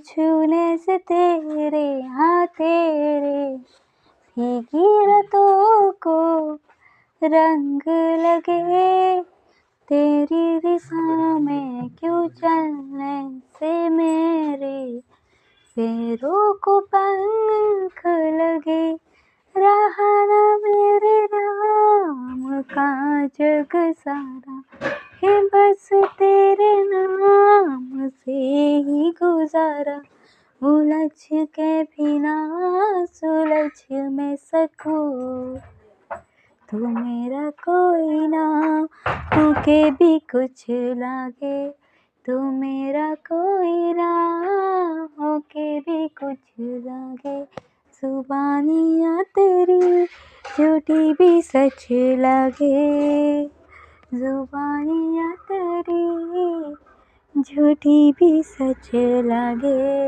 छूने से तेरे हाँ तेरे भीगी रातों को रंग लगे, तेरी रिसा में क्यों चलने से मेरे पैरों को पंख लगे। रहा ना मेरे नाम का जग सारा, है बस तेरे नाम से ही गुजारा। उलझ के भी ना सुलझ मैं सकूं, तू मेरा कोई ना होके भी कुछ लागे। तू मेरा कोई ना होके भी कुछ लागे। जुबानियाँ तेरी झूठी भी सच लागे, जुबानियाँ तेरी झूठी भी सच लागे।